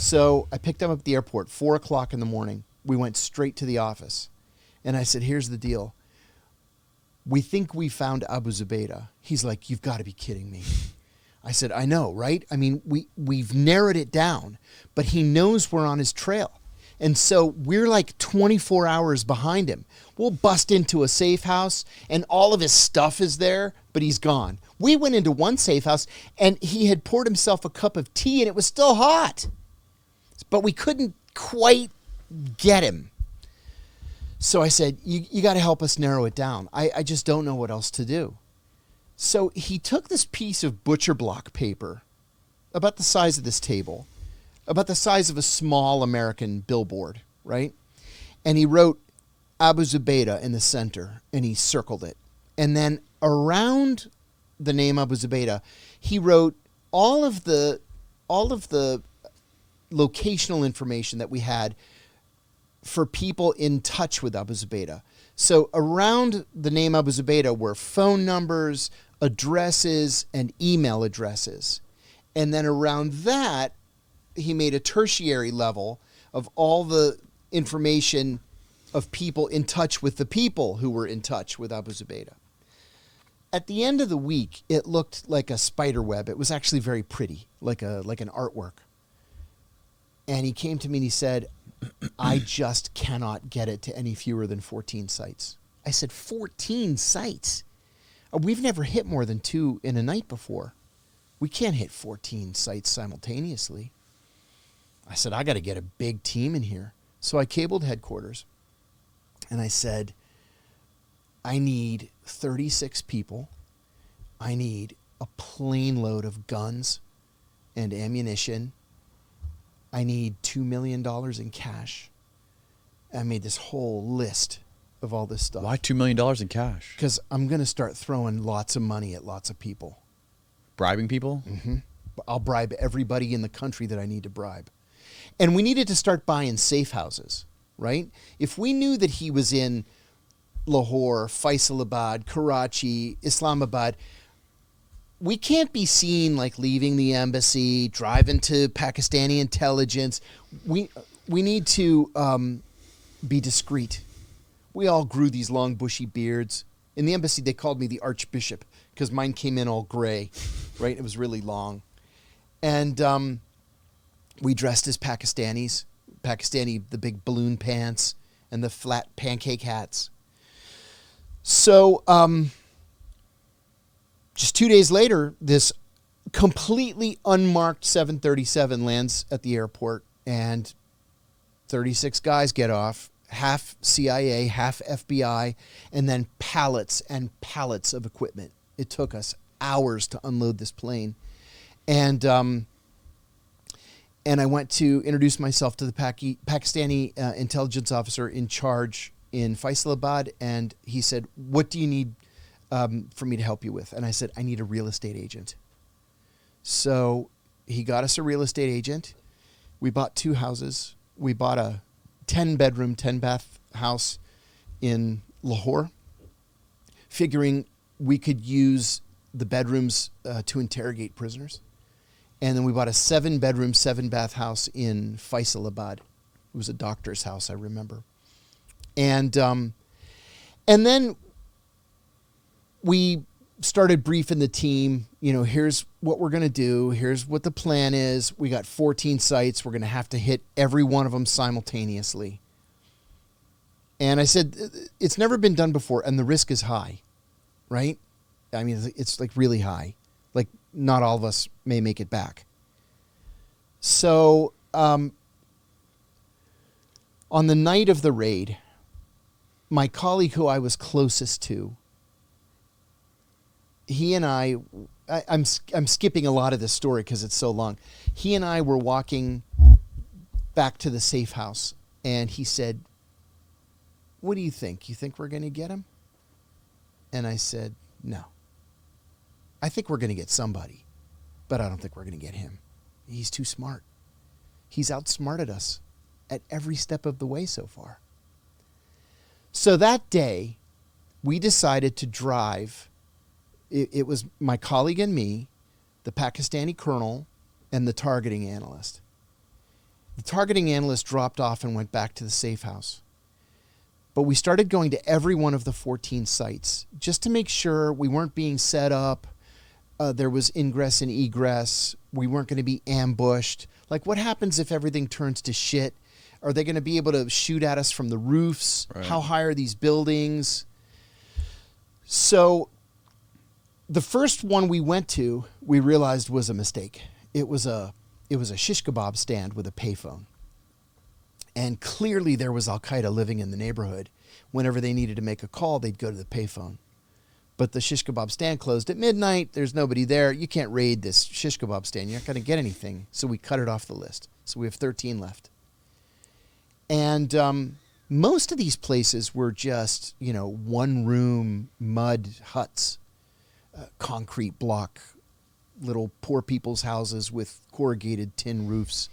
So I picked him up at the airport, 4 o'clock in the morning. We went straight to the office. And I said, here's the deal. We think we found Abu Zubaydah. He's like, you've got to be kidding me. I said, I know, right? I mean, we've narrowed it down, but he knows we're on his trail. And so we're like 24 hours behind him. We'll bust into a safe house and all of his stuff is there, but he's gone. We went into one safe house and he had poured himself a cup of tea and it was still hot. But we couldn't quite get him. So I said, you got to help us narrow it down. I just don't know what else to do. So he took this piece of butcher block paper about the size of this table, about the size of a small American billboard, right? And he wrote Abu Zubaydah in the center and he circled it. And then around the name Abu Zubaydah, he wrote all of the locational information that we had for people in touch with Abu Zubaydah. So around the name Abu Zubaydah were phone numbers, addresses, and email addresses. And then around that, he made a tertiary level of all the information of people in touch with the people who were in touch with Abu Zubaydah. At the end of the week, it looked like a spider web. It was actually very pretty, like an artwork. And he came to me and he said, I just cannot get it to any fewer than 14 sites. I said, 14 sites? We've never hit more than 2 in a night before. We can't hit 14 sites simultaneously. I said, I got to get a big team in here. So I cabled headquarters and I said, I need 36 people. I need a plane load of guns and ammunition. I need $2 million in cash. I made this whole list of all this stuff. Why $2 million in cash? Because I'm going to start throwing lots of money at lots of people. Bribing people? Mm-hmm. I'll bribe everybody in the country that I need to bribe. And we needed to start buying safe houses, right? If we knew that he was in Lahore, Faisalabad, Karachi, Islamabad, we can't be seen like leaving the embassy, driving to Pakistani intelligence. We need to be discreet. We all grew these long bushy beards. In the embassy, they called me the Archbishop because mine came in all gray, right? It was really long. And we dressed as Pakistanis. Pakistani, the big balloon pants and the flat pancake hats. So just 2 days later, this completely unmarked 737 lands at the airport and 36 guys get off, half CIA, half FBI, and then pallets and pallets of equipment. It took us hours to unload this plane. And I went to introduce myself to the Pakistani intelligence officer in charge in Faisalabad, and he said, what do you need for me to help you with? And I said, I need a real estate agent. So he got us a real estate agent. We bought 2 houses. We bought a 10-bedroom, 10-bath house in Lahore, figuring we could use the bedrooms to interrogate prisoners. And then we bought a 7-bedroom, 7-bath house in Faisalabad. It was a doctor's house, I remember. And then we started briefing the team, here's what we're going to do. Here's what the plan is. We got 14 sites. We're going to have to hit every one of them simultaneously. And I said, it's never been done before, and the risk is high, right? I mean, it's like really high. Like not all of us may make it back. So on the night of the raid, my colleague who I was closest to, he and I'm skipping a lot of this story because it's so long. He and I were walking back to the safe house, and he said, what do you think? You think we're going to get him? And I said, no. I think we're going to get somebody, but I don't think we're going to get him. He's too smart. He's outsmarted us at every step of the way so far. So that day, we decided to drive. It was my colleague and me, the Pakistani colonel, and the targeting analyst. The targeting analyst dropped off and went back to the safe house. But we started going to every one of the 14 sites just to make sure we weren't being set up. There was ingress and egress. We weren't going to be ambushed. Like, what happens if everything turns to shit? Are they going to be able to shoot at us from the roofs? Right. How high are these buildings? So the first one we went to, we realized was a mistake. It was a shish kebab stand with a payphone. And clearly there was Al-Qaeda living in the neighborhood. Whenever they needed to make a call, they'd go to the payphone. But the shish kebab stand closed at midnight. There's nobody there. You can't raid this shish kebab stand. You're not going to get anything. So we cut it off the list. So we have 13 left. And most of these places were just, one-room mud huts, concrete block, little poor people's houses with corrugated tin roofs.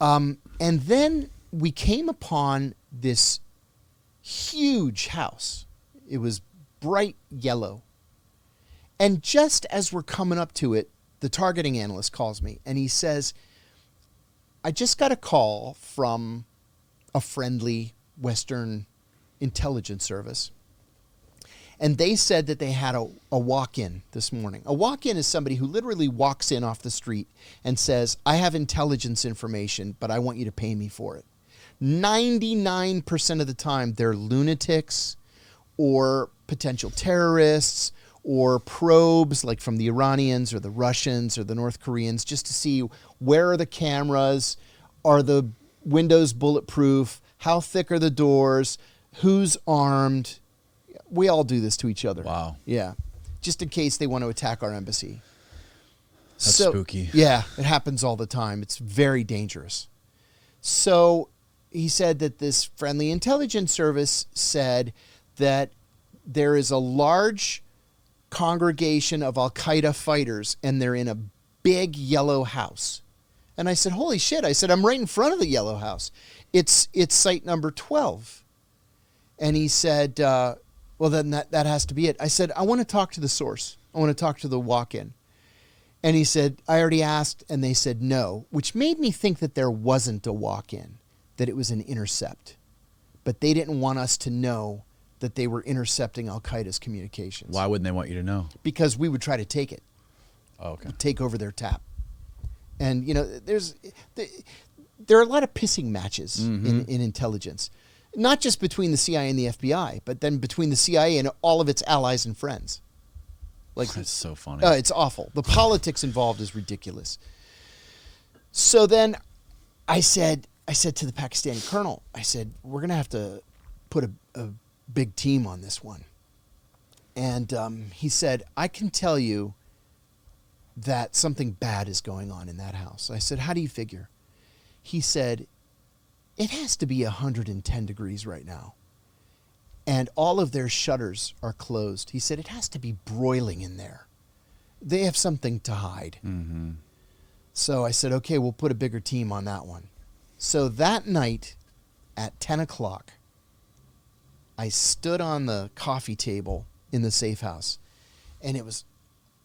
And then we came upon this huge house. It was bright yellow. And just as we're coming up to it, the targeting analyst calls me and he says, I just got a call from a friendly Western intelligence service. And they said that they had a walk-in this morning. A walk-in is somebody who literally walks in off the street and says, I have intelligence information, but I want you to pay me for it. 99% of the time, they're lunatics or potential terrorists or probes like from the Iranians or the Russians or the North Koreans just to see where are the cameras, are the windows bulletproof, how thick are the doors, who's armed. We all do this to each other. Wow. Yeah. Just in case they want to attack our embassy. That's spooky. Yeah, it happens all the time. It's very dangerous. So he said that this friendly intelligence service said that there is a large congregation of Al-Qaeda fighters and they're in a big yellow house. And I said, holy shit. I said, I'm right in front of the yellow house. It's site number 12. And he said, well, then that has to be it. I said, I want to talk to the source. I want to talk to the walk-in. And he said, I already asked, and they said no, which made me think that there wasn't a walk-in, that it was an intercept. But they didn't want us to know that they were intercepting Al-Qaeda's communications. Why wouldn't they want you to know? Because we would try to take it. Oh, okay. Take over their tap. And, there are a lot of pissing matches in intelligence. Not just between the CIA and the FBI, but then between the CIA and all of its allies and friends. Like, That's so funny. It's awful. The politics involved is ridiculous. So then I said to the Pakistani colonel, I said, we're going to have to put a big team on this one. And he said, I can tell you that something bad is going on in that house. I said, how do you figure? He said, it has to be 110 degrees right now. And all of their shutters are closed. He said, it has to be broiling in there. They have something to hide. Mm-hmm. So I said, okay, we'll put a bigger team on that one. So that night at 10 o'clock, I stood on the coffee table in the safe house. And it was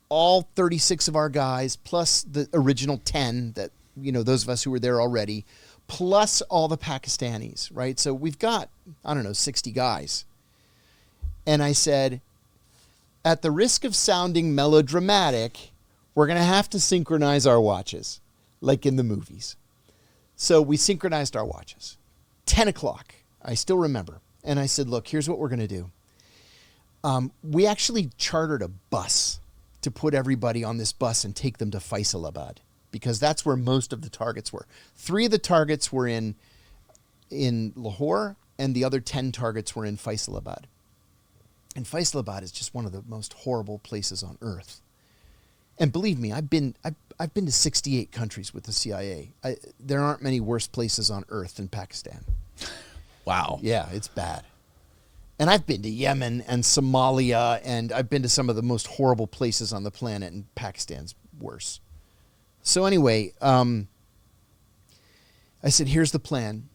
all 36 of our guys, plus the original 10 that, those of us who were there already, plus all the Pakistanis, right? So we've got, 60 guys. And I said, at the risk of sounding melodramatic, we're going to have to synchronize our watches, like in the movies. So we synchronized our watches. 10 o'clock, I still remember. And I said, look, here's what we're going to do. We actually chartered a bus to put everybody on this bus and take them to Faisalabad, because that's where most of the targets were. 3 of the targets were in Lahore, and the other 10 targets were in Faisalabad. And Faisalabad is just one of the most horrible places on earth. And believe me, I've been to 68 countries with the CIA. There aren't many worse places on earth than Pakistan. Wow. Yeah, it's bad. And I've been to Yemen and Somalia, and I've been to some of the most horrible places on the planet, and Pakistan's worse. So anyway, I said, here's the plan.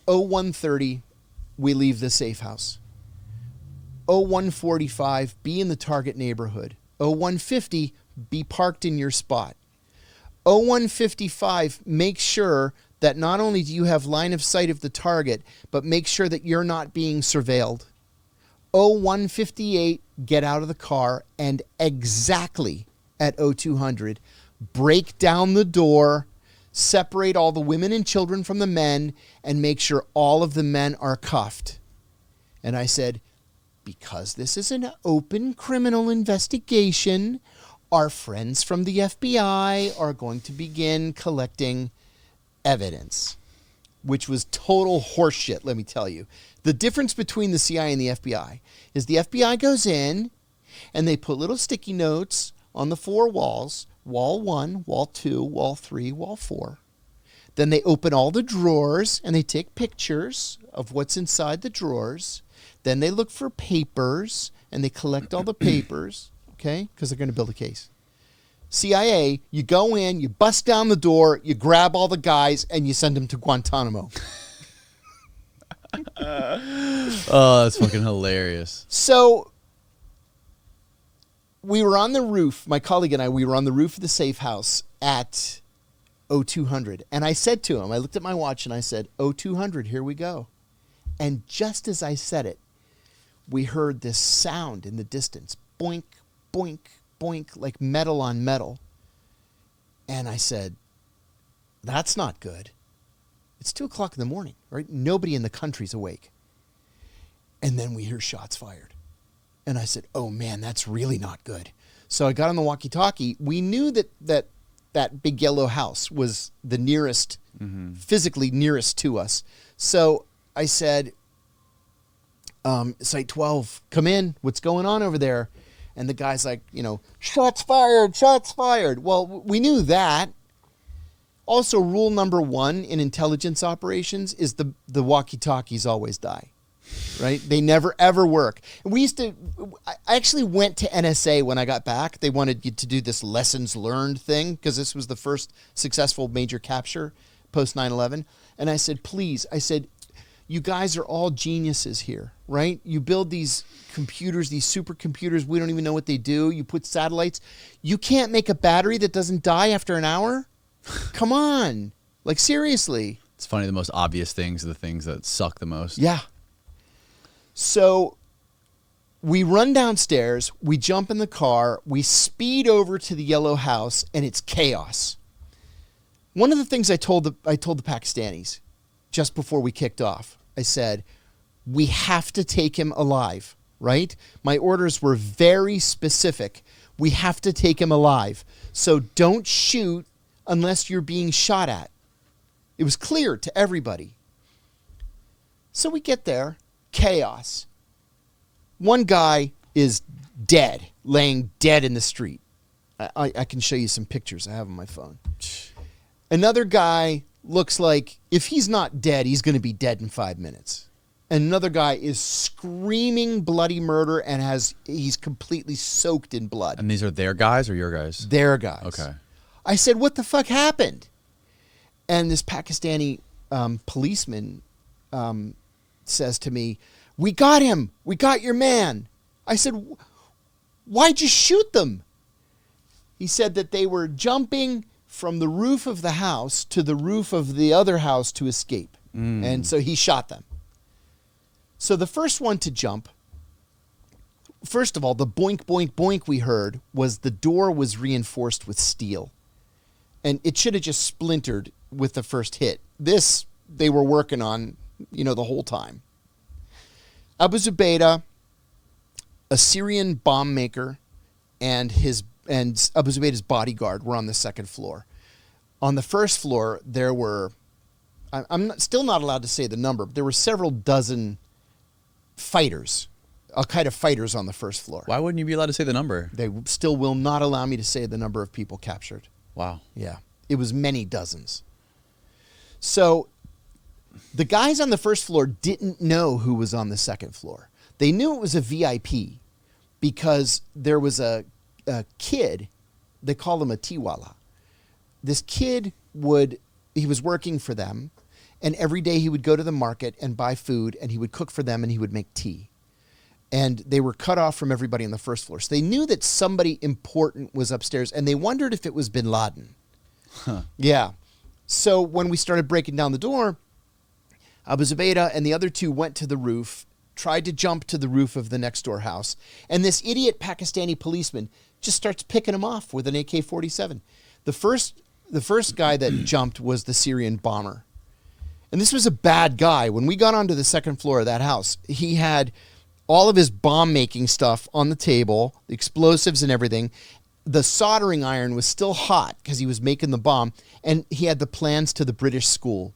01:30, we leave the safe house. 01:45, be in the target neighborhood. 01:50, be parked in your spot. 0155, make sure that not only do you have line of sight of the target, but make sure that you're not being surveilled. 0158, get out of the car, and exactly at 0200, break down the door, separate all the women and children from the men, and make sure all of the men are cuffed. And I said, because this is an open criminal investigation, our friends from the FBI are going to begin collecting evidence, which was total horseshit, let me tell you. The difference between the CIA and the FBI is the FBI goes in and they put little sticky notes on the 4 walls, wall 1, wall 2, wall 3, wall 4. Then they open all the drawers and they take pictures of what's inside the drawers. Then they look for papers and they collect all the papers, okay, because they're going to build a case. CIA, you go in, you bust down the door, you grab all the guys, and you send them to Guantanamo. Oh, that's fucking hilarious. So we were on the roof, my colleague and I, we were on the roof of the safe house at 0200. And I said to him, I looked at my watch and I said, 0200, here we go. And just as I said it, we heard this sound in the distance, boink, boink, boink, like metal on metal. And I said, that's not good. It's 2 o'clock in the morning, right? Nobody in the country's awake. And then we hear shots fired. And I said, oh man, that's really not good. So I got on the walkie-talkie. We knew that big yellow house was the nearest, physically nearest to us. So I said, Site 12, come in. What's going on over there? And the guy's like, shots fired, shots fired. Well, we knew that. Also, rule number 1 in intelligence operations is the walkie-talkies always die, right? They never, ever work. And I actually went to NSA when I got back. They wanted you to do this lessons learned thing because this was the first successful major capture post 9/11. And I said, please, you guys are all geniuses here, right? You build these computers, these supercomputers. We don't even know what they do. You put satellites. You can't make a battery that doesn't die after an hour? Come on. Like, seriously. It's funny, the most obvious things are the things that suck the most. Yeah. So we run downstairs. We jump in the car. We speed over to the yellow house, and it's chaos. One of the things I told the Pakistanis just before we kicked off, I said, we have to take him alive, right? My orders were very specific. We have to take him alive. So don't shoot unless you're being shot at. It was clear to everybody. So we get there, chaos. One guy is dead, laying dead in the street. I can show you some pictures I have on my phone. Another guy looks like if he's not dead, he's going to be dead in 5 minutes. Another guy is screaming bloody murder and he's completely soaked in blood. And these are their guys or your guys? Their guys. Okay. I said, what the fuck happened? And this Pakistani policeman says to me, we got him. We got your man. I said, why'd you shoot them? He said that they were jumping from the roof of the house to the roof of the other house to escape. And so he shot them. So the first one to jump, first of all, the boink, boink, boink we heard was the door was reinforced with steel. And it should have just splintered with the first hit. This, they were working on, the whole time. Abu Zubaydah, a Syrian bomb maker, and Abu Zubaydah's bodyguard were on the second floor. On the first floor, there were, still not allowed to say the number, but there were several dozen fighters, Al-Qaeda fighters on the first floor. Why wouldn't you be allowed to say the number? They still will not allow me to say the number of people captured. Wow. Yeah. It was many dozens. So the guys on the first floor didn't know who was on the second floor. They knew it was a VIP because there was a kid, they call him a Tiwala. This kid he was working for them, and every day he would go to the market and buy food, and he would cook for them, and he would make tea. And they were cut off from everybody on the first floor. So they knew that somebody important was upstairs, and they wondered if it was bin Laden. Yeah. So when we started breaking down the door, Abu Zubaydah and the other two went to the roof, tried to jump to the roof of the next door house, and this idiot Pakistani policeman just starts picking him off with an AK-47. The first guy that jumped was the Syrian Bomber. And this was a bad guy. When we got onto the second floor of that house, he had all of his bomb-making stuff on the table, the explosives and everything. The soldering iron was still hot because he was making the bomb, and he had the plans to the British school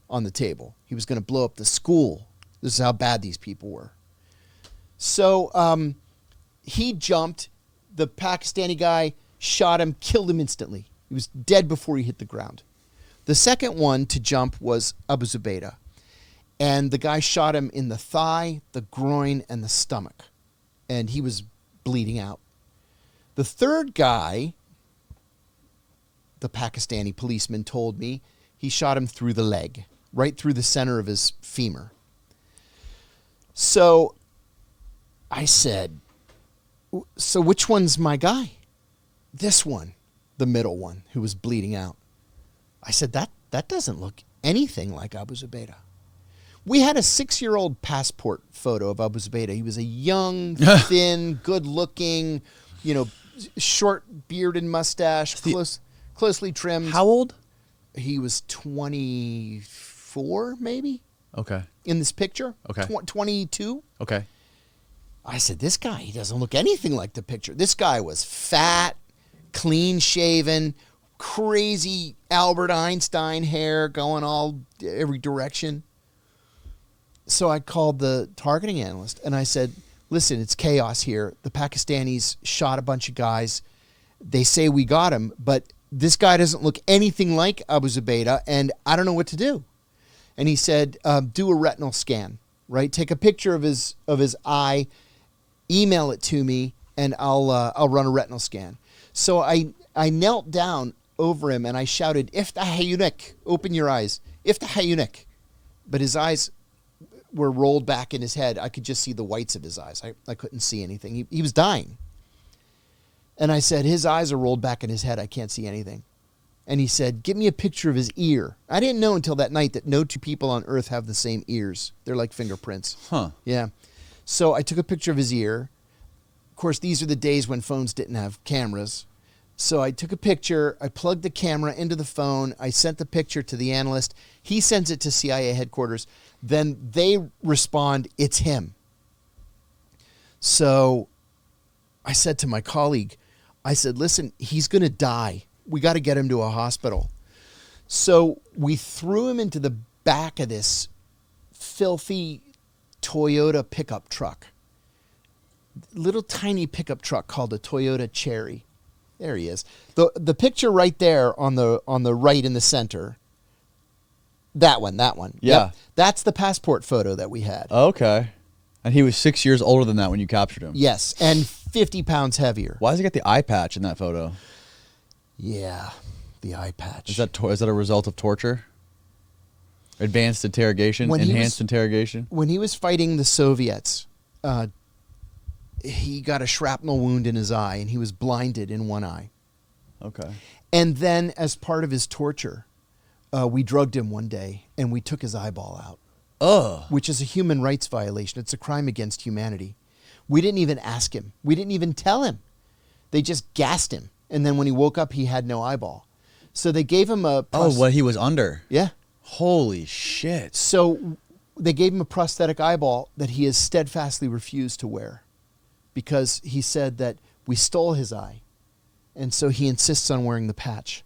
on the table. He was going to blow up the school. This is how bad these people were. So he jumped. The Pakistani guy shot him, killed him instantly. He was dead before he hit the ground. The second one to jump was Abu Zubaydah. And the guy shot him in the thigh, the groin, and the stomach. And he was bleeding out. The third guy, the Pakistani policeman told me, he shot him through the leg, right through the center of his femur. So I said, so which one's my guy? This one, the middle one, who was bleeding out. I said, that doesn't look anything like Abu Zubaydah. We had a 6-year-old passport photo of Abu Zubaydah. He was a young, thin, good-looking, short beard and mustache, closely trimmed. How old? He was 24, maybe. Okay. In this picture. Okay. 22. Okay. I said, this guy, he doesn't look anything like the picture. This guy was fat, clean-shaven, crazy Albert Einstein hair going all every direction. So I called the targeting analyst and I said, listen, it's chaos here. The Pakistanis shot a bunch of guys. They say we got him, but this guy doesn't look anything like Abu Zubaydah, and I don't know what to do. And he said, do a retinal scan, right? Take a picture of his eye, email it to me, and I'll run a retinal scan. So I knelt down over him and I shouted, Iftah hayunik, open your eyes, Iftah hayunik. But his eyes were rolled back in his head. I could just see the whites of his eyes. I couldn't see anything. He was dying. And I said, his eyes are rolled back in his head. I can't see anything. And he said, give me a picture of his ear. I didn't know until that night that no two people on earth have the same ears. They're like fingerprints. Huh. Yeah. So I took a picture of his ear. Of course, these are the days when phones didn't have cameras. So I took a picture. I plugged the camera into the phone. I sent the picture to the analyst. He sends it to CIA headquarters. Then they respond, it's him. So I said to my colleague, I said, listen, he's going to die. We got to get him to a hospital. So we threw him into the back of this filthy Toyota pickup truck. Little tiny pickup truck called a Toyota Cherry. There he is. The picture right there on the right in the center. That one. Yeah. Yep. That's the passport photo that we had. Okay. And he was 6 years older than that when you captured him. Yes, and 50 pounds heavier. Why does he get the eye patch in that photo? Yeah, the eye patch. Is that a result of torture? Advanced interrogation? Enhanced interrogation? When he was fighting the Soviets, he got a shrapnel wound in his eye, and he was blinded in one eye. Okay. And then, as part of his torture, we drugged him one day, and we took his eyeball out. Ugh. Which is a human rights violation. It's a crime against humanity. We didn't even ask him. We didn't even tell him. They just gassed him. And then when he woke up, he had no eyeball. So they gave him a... what he was under. Yeah. Holy shit. So they gave him a prosthetic eyeball that he has steadfastly refused to wear because he said that we stole his eye. And so he insists on wearing the patch.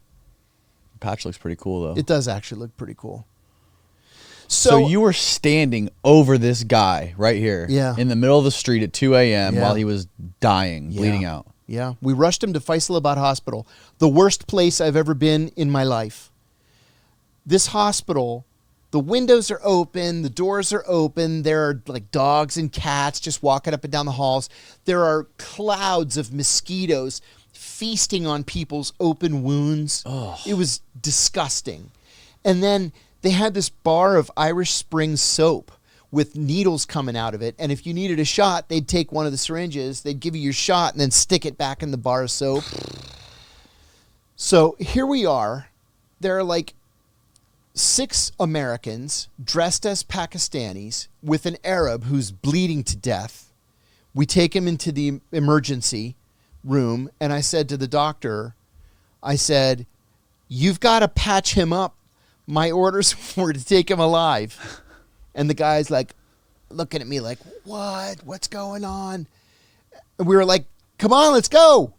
The patch looks pretty cool, though. It does actually look pretty cool. So you were standing over this guy right here in the middle of the street at 2 a.m. while he was dying, bleeding out. Yeah. We rushed him to Faisalabad Hospital, the worst place I've ever been in my life. This hospital, the windows are open, the doors are open, there are like dogs and cats just walking up and down the halls. There are clouds of mosquitoes feasting on people's open wounds. Oh. It was disgusting. And then they had this bar of Irish Spring soap with needles coming out of it. And if you needed a shot, they'd take one of the syringes, they'd give you your shot, and then stick it back in the bar of soap. So here we are. there are like 6 Americans dressed as Pakistanis with an Arab who's bleeding to death. We take him into the emergency room, and I said to the doctor, I said, "You've got to patch him up. My orders were to take him alive." And the guy's like looking at me like, "What? What's going on?" And we were like, "Come on, let's go."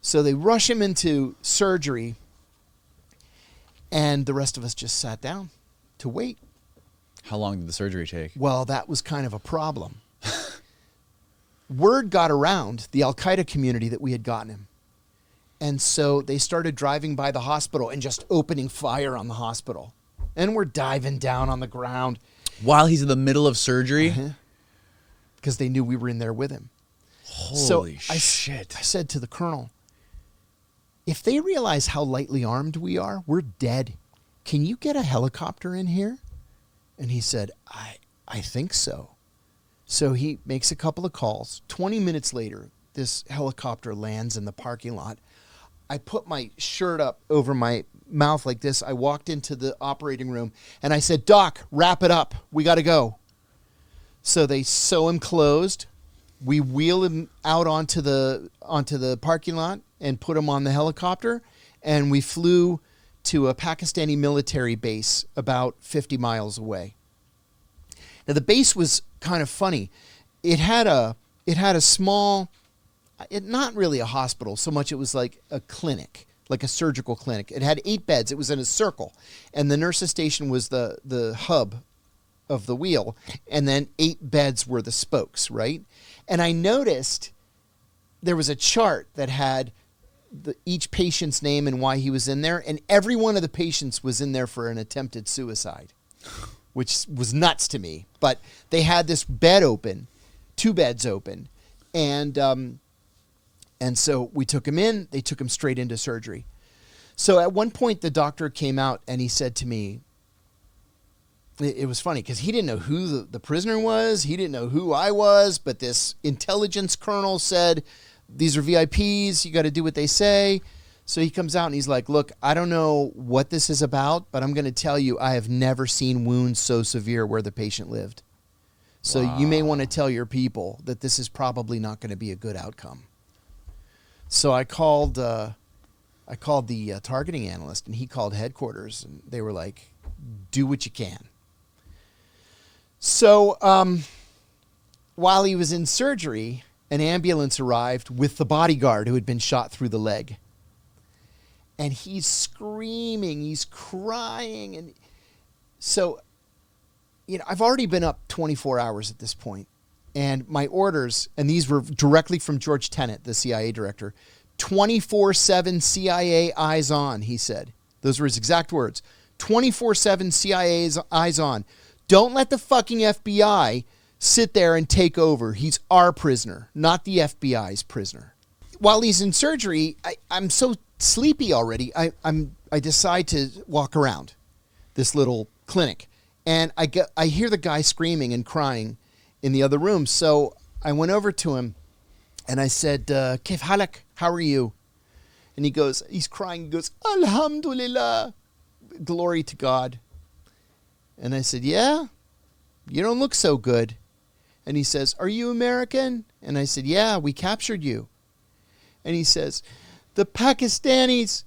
So they rush him into surgery, and the rest of us just sat down to wait. How long did the surgery take? Well, that was kind of a problem. Word got around the Al-Qaeda community that we had gotten him. And so they started driving by the hospital and just opening fire on the hospital. And we're diving down on the ground. While he's in the middle of surgery? Because they knew we were in there with him. Holy shit. I said to the colonel, if they realize how lightly armed we are, we're dead. Can you get a helicopter in here? And he said, I think so. So he makes a couple of calls. 20 minutes later, this helicopter lands in the parking lot. I put my shirt up over my mouth like this. I walked into the operating room and I said, "Doc, wrap it up. We got to go." So they sew him closed. We wheel him out onto the parking lot and put him on the helicopter. And we flew to a Pakistani military base about 50 miles away. Now, the base was kind of funny. It had a small, not really a hospital so much. It was like a clinic, like a surgical clinic. It had 8 beds. It was in a circle. And the nurse's station was the hub of the wheel. And then 8 beds were the spokes, right? And I noticed there was a chart that had each patient's name and why he was in there. And every one of the patients was in there for an attempted suicide, which was nuts to me. But they had this bed open, 2 beds open. And so we took him in. They took him straight into surgery. So at one point, the doctor came out and he said to me, it was funny because he didn't know who the prisoner was. He didn't know who I was. But this intelligence colonel said, "These are VIPs. You got to do what they say." So he comes out and he's like, "Look, I don't know what this is about, but I'm going to tell you, I have never seen wounds so severe where the patient lived. So you may want to tell your people that this is probably not going to be a good outcome." So I called the targeting analyst, and he called headquarters, and they were like, "Do what you can." So while he was in surgery, an ambulance arrived with the bodyguard who had been shot through the leg. And he's screaming, he's crying. And so, I've already been up 24 hours at this point. And my orders, and these were directly from George Tenet, the CIA director, 24/7 CIA eyes on, he said. Those were his exact words. 24/7 CIA's eyes on. Don't let the fucking FBI sit there and take over. He's our prisoner, not the FBI's prisoner. While he's in surgery, I'm so sleepy already. I decide to walk around this little clinic, and I hear the guy screaming and crying in the other room. So I went over to him and I said, "Kif halak? How are you?" And he's crying. He goes, "Alhamdulillah, glory to God." And I said, "Yeah, you don't look so good." And he says, "Are you American?" And I said, "Yeah, we captured you." And he says, "The Pakistanis,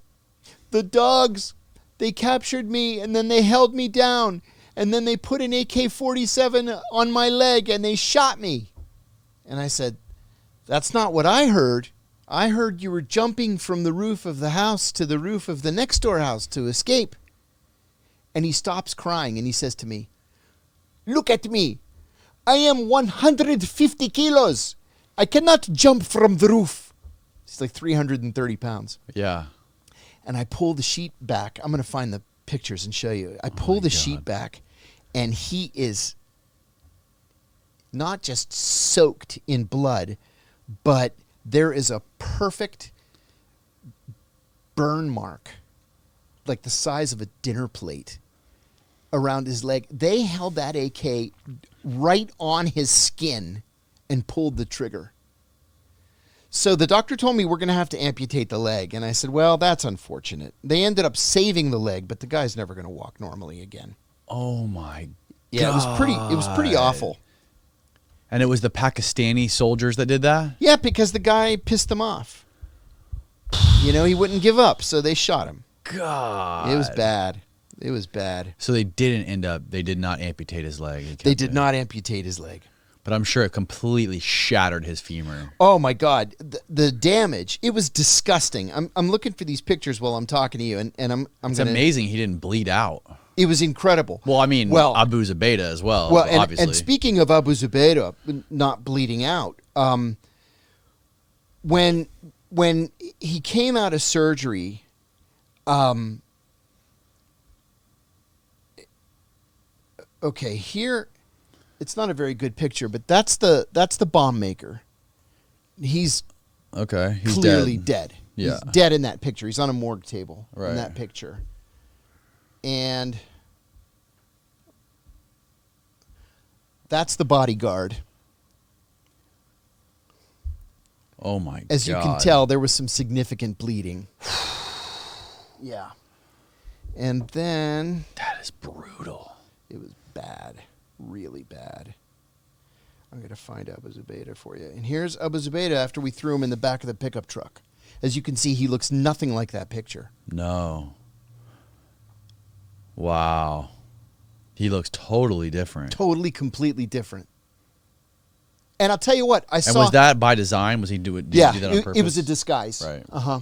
the dogs, they captured me and then they held me down and then they put an AK-47 on my leg and they shot me." And I said, "That's not what I heard. I heard you were jumping from the roof of the house to the roof of the next door house to escape." And he stops crying and he says to me, "Look at me. I am 150 kilos. I cannot jump from the roof." He's like 330 pounds. Yeah. And I pull the sheet back. I'm going to find the pictures and show you. I pull the sheet back, and he is not just soaked in blood, but there is a perfect burn mark, like the size of a dinner plate, around his leg. They held that AK right on his skin and pulled the trigger. So the doctor told me we're going to have to amputate the leg. And I said, well, that's unfortunate. They ended up saving the leg, but the guy's never going to walk normally again. Oh, my God. Yeah, it was pretty awful. And it was the Pakistani soldiers that did that? Yeah, because the guy pissed them off. You know, he wouldn't give up, so they shot him. God. It was bad. It was bad. So they did not amputate his leg. They did not amputate his leg. But I'm sure it completely shattered his femur. Oh, my God. The damage, it was disgusting. I'm looking for these pictures while I'm talking to you, and It's amazing he didn't bleed out. It was incredible. Well, I mean, Abu Zubaydah as well, obviously. And speaking of Abu Zubaydah not bleeding out, when he came out of surgery, okay, here, it's not a very good picture, but that's the bomb maker. He's clearly dead. Yeah. He's dead in that picture. He's on a morgue table in Right. that picture. And that's the bodyguard. Oh, my God. As you can tell, there was some significant bleeding. Yeah. And then... That is brutal. It was bad. Really bad. I'm going to find Abu Zubaydah for you. And here's Abu Zubaydah after we threw him in the back of the pickup truck. As you can see, he looks nothing like that picture. No. Wow. He looks totally different. Totally, completely different. And I'll tell you what, I saw... And was that by design? Was he did he do that on purpose? It was a disguise. Right. Uh-huh.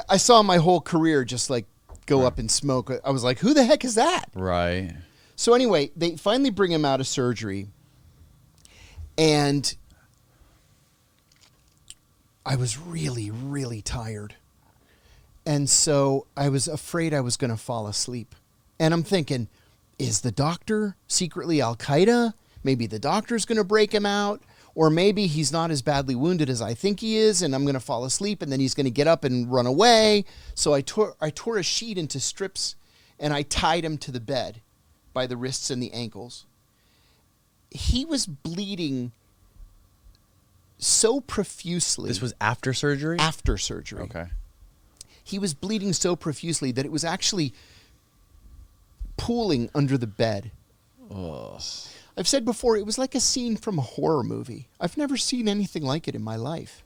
I saw my whole career just like go up in smoke. I was like, who the heck is that? Right. So anyway, they finally bring him out of surgery, and I was really, really tired. And so I was afraid I was going to fall asleep. And I'm thinking, is the doctor secretly Al-Qaeda? Maybe the doctor's going to break him out. Or maybe he's not as badly wounded as I think he is, and I'm going to fall asleep, and then he's going to get up and run away. So I tore a sheet into strips, and I tied him to the bed by the wrists and the ankles. He was bleeding so profusely. This was after surgery? After surgery. Okay. He was bleeding so profusely that it was actually pooling under the bed. Ugh. I've said before, it was like a scene from a horror movie. I've never seen anything like it in my life.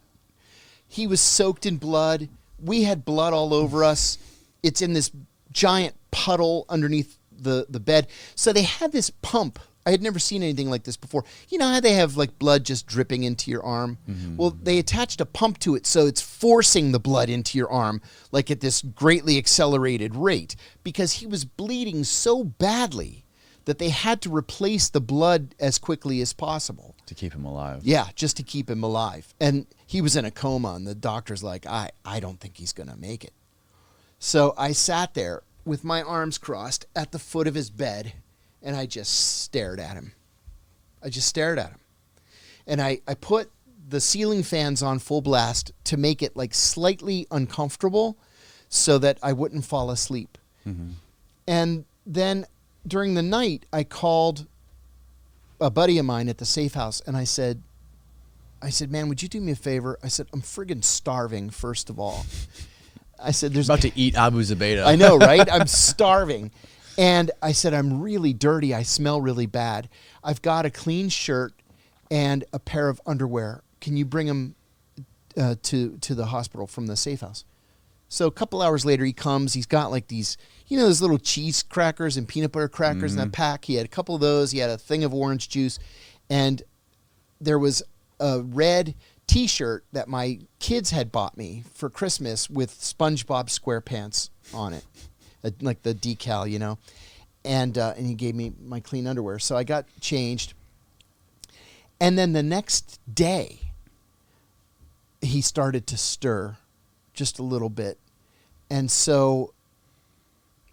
He was soaked in blood. We had blood all over us. It's in this giant puddle underneath the bed. So they had this pump. I had never seen anything like this before. You know how they have like blood just dripping into your arm? Mm-hmm. Well, they attached a pump to it so it's forcing the blood into your arm like at this greatly accelerated rate because he was bleeding so badly that they had to replace the blood as quickly as possible. To keep him alive. Yeah, just to keep him alive. And he was in a coma, and the doctor's like, I don't think he's going to make it. So I sat there with my arms crossed at the foot of his bed, and I just stared at him. And I put the ceiling fans on full blast to make it like slightly uncomfortable so that I wouldn't fall asleep. Mm-hmm. And then during the night, I called a buddy of mine at the safe house, and I said, man, would you do me a favor? I said, I'm friggin' starving, first of all. I said, there's about to eat Abu Zubaydah. I know, right? I'm starving. And I said, I'm really dirty. I smell really bad. I've got a clean shirt and a pair of underwear. Can you bring them to the hospital from the safe house? So a couple hours later, he comes. He's got like these, those little cheese crackers and peanut butter crackers in that pack. He had a couple of those. He had a thing of orange juice. And there was a red T-shirt that my kids had bought me for Christmas with SpongeBob SquarePants on it, like the decal, And he gave me my clean underwear. So I got changed. And then the next day, he started to stir just a little bit. And so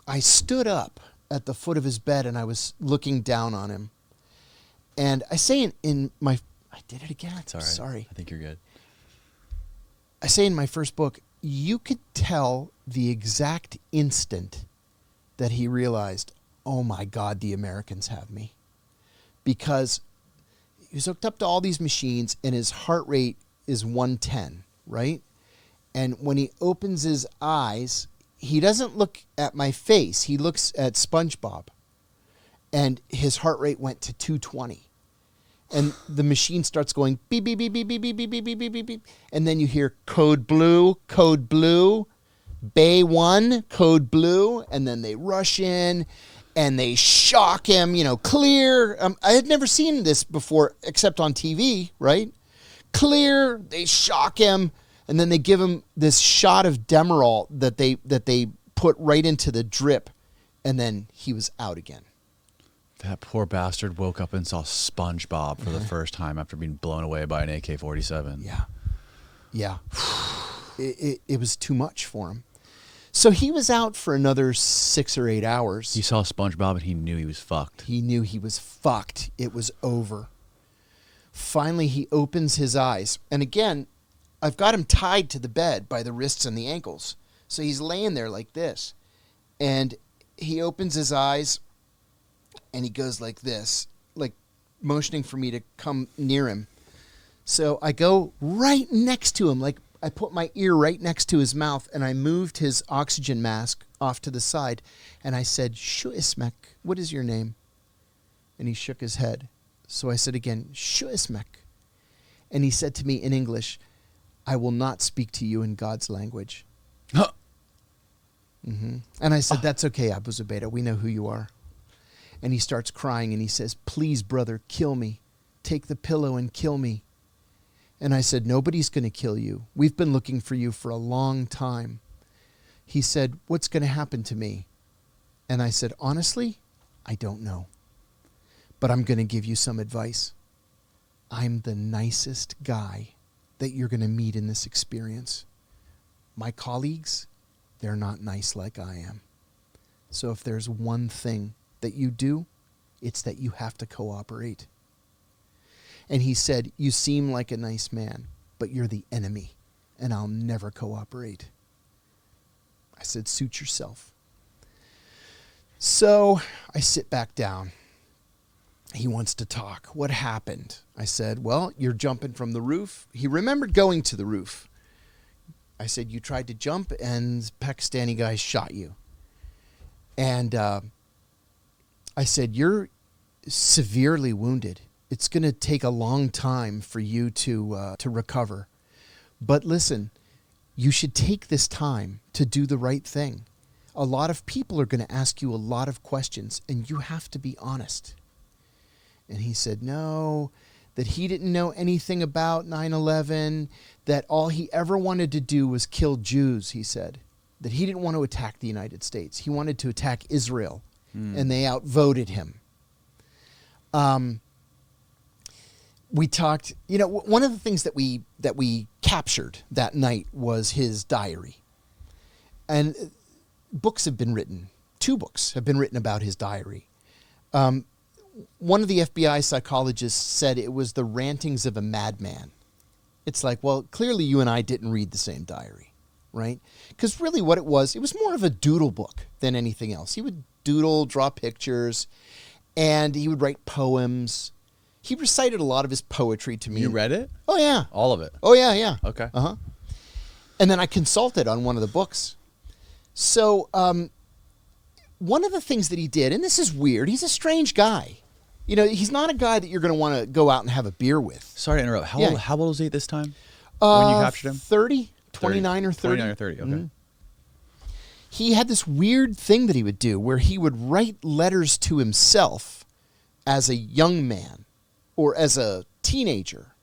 I stood up at the foot of his bed and I was looking down on him. And I say in my... I did it again. It's all right. Sorry. I think you're good. I say in my first book, you could tell the exact instant that he realized, oh my God, the Americans have me. Because he was hooked up to all these machines and his heart rate is 110, right? And when he opens his eyes, he doesn't look at my face. He looks at SpongeBob. And his heart rate went to 220. And the machine starts going beep, beep, beep, beep, beep, beep, beep, beep, beep, beep, beep, beep. And then you hear code blue, Bay 1, code blue. And then they rush in and they shock him, clear. I had never seen this before except on TV, right? Clear, they shock him. And then they give him this shot of Demerol that they put right into the drip. And then he was out again. That poor bastard woke up and saw SpongeBob for the first time after being blown away by an AK-47. Yeah. It was too much for him. So he was out for another 6 or 8 hours. He saw SpongeBob and he knew he was fucked. He knew he was fucked. It was over. Finally, he opens his eyes. And again, I've got him tied to the bed by the wrists and the ankles. So he's laying there like this. And he opens his eyes and he goes like this, like motioning for me to come near him. So I go right next to him, like I put my ear right next to his mouth, and I moved his oxygen mask off to the side. And I said, Shu Ismek, what is your name? And he shook his head. So I said again, Shu Ismek. And he said to me in English, I will not speak to you in God's language. Mm-hmm. And I said, that's okay, Abu Zubaydah. We know who you are. And he starts crying and he says, please, brother, kill me. Take the pillow and kill me. And I said, nobody's going to kill you. We've been looking for you for a long time. He said, what's going to happen to me? And I said, honestly, I don't know. But I'm going to give you some advice. I'm the nicest guy that you're going to meet in this experience. My colleagues, they're not nice like I am. So if there's one thing that you do, it's that you have to cooperate. And he said, you seem like a nice man, but you're the enemy, and I'll never cooperate. I said, suit yourself. So I sit back down. He wants to talk. What happened? I said, well, you're jumping from the roof. He remembered going to the roof. I said, you tried to jump and Pakistani guys shot you. And I said, you're severely wounded. It's going to take a long time for you to recover. But listen, you should take this time to do the right thing. A lot of people are going to ask you a lot of questions, and you have to be honest. And he said, no, that he didn't know anything about 9/11, that all he ever wanted to do was kill Jews, he said. That he didn't want to attack the United States. He wanted to attack Israel, and they outvoted him. We talked, one of the things that we captured that night was his diary. And books have been written. 2 books have been written about his diary. One of the FBI psychologists said it was the rantings of a madman. It's like, well, clearly you and I didn't read the same diary, right? Because really what it was more of a doodle book than anything else. He would doodle, draw pictures, and he would write poems. He recited a lot of his poetry to me. You read it? Oh, yeah. All of it? Oh, yeah. Okay. Uh-huh. And then I consulted on one of the books. So one of the things that he did, and this is weird, he's a strange guy. He's not a guy that you're going to want to go out and have a beer with. Sorry to interrupt. How old was he at this time when you captured him? 30, 29 or 30. 29 or 30, okay. Mm-hmm. He had this weird thing that he would do where he would write letters to himself as a young man or as a teenager.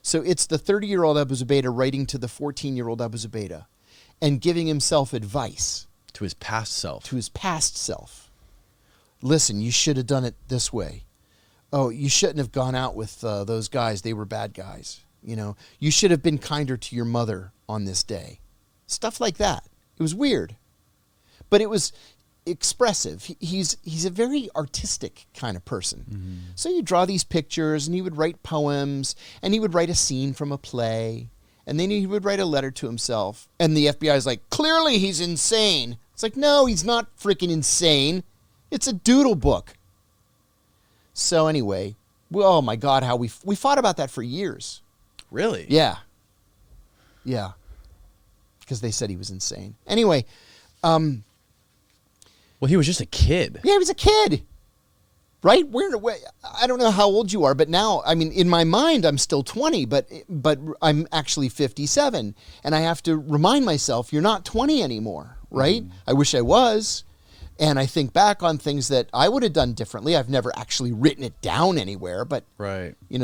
So it's the 30-year-old Abu Zubaydah writing to the 14-year-old Abu Zubaydah and giving himself advice. To his past self. To his past self. Listen, you should have done it this way. Oh, you shouldn't have gone out with those guys. They were bad guys. You should have been kinder to your mother on this day. Stuff like that. It was weird. But it was expressive. He's a very artistic kind of person. Mm-hmm. So you draw these pictures, and he would write poems, and he would write a scene from a play, and then he would write a letter to himself. And the FBI is like, clearly he's insane. It's like, no, he's not freaking insane. It's a doodle book. So anyway, oh my God, how we fought about that for years. Really? Yeah. Yeah. Because they said he was insane. Anyway. Well, he was just a kid. Yeah, he was a kid. Right? I don't know how old you are, but now, I mean, in my mind, I'm still 20, but I'm actually 57. And I have to remind myself, you're not 20 anymore, right? I wish I was. And I think back on things that I would have done differently. I've never actually written it down anywhere, but,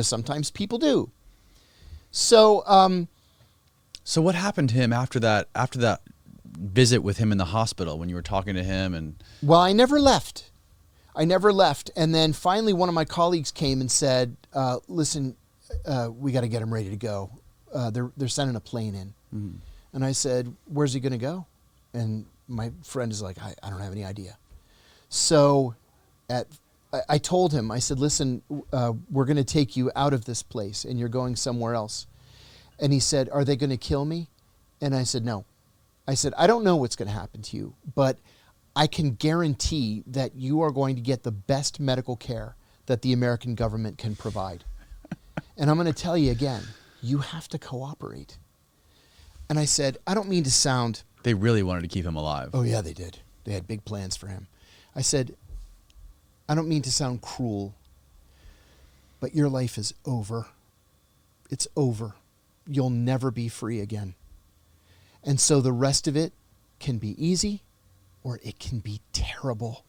sometimes people do. So, so what happened to him after that visit with him in the hospital when you were talking to him? And well, I never left. And then finally one of my colleagues came and said, listen, we got to get him ready to go. They're sending a plane in. Mm-hmm. And I said, where's he going to go? And my friend is like, I don't have any idea. So I told him, I said, listen, we're going to take you out of this place and you're going somewhere else. And he said, are they going to kill me? And I said, no. I said, I don't know what's going to happen to you, but I can guarantee that you are going to get the best medical care that the American government can provide. And I'm going to tell you again, you have to cooperate. And I said, I don't mean to sound... They really wanted to keep him alive. Oh, yeah, they did. They had big plans for him. I said, I don't mean to sound cruel, but your life is over. It's over. You'll never be free again. And so the rest of it can be easy or it can be terrible.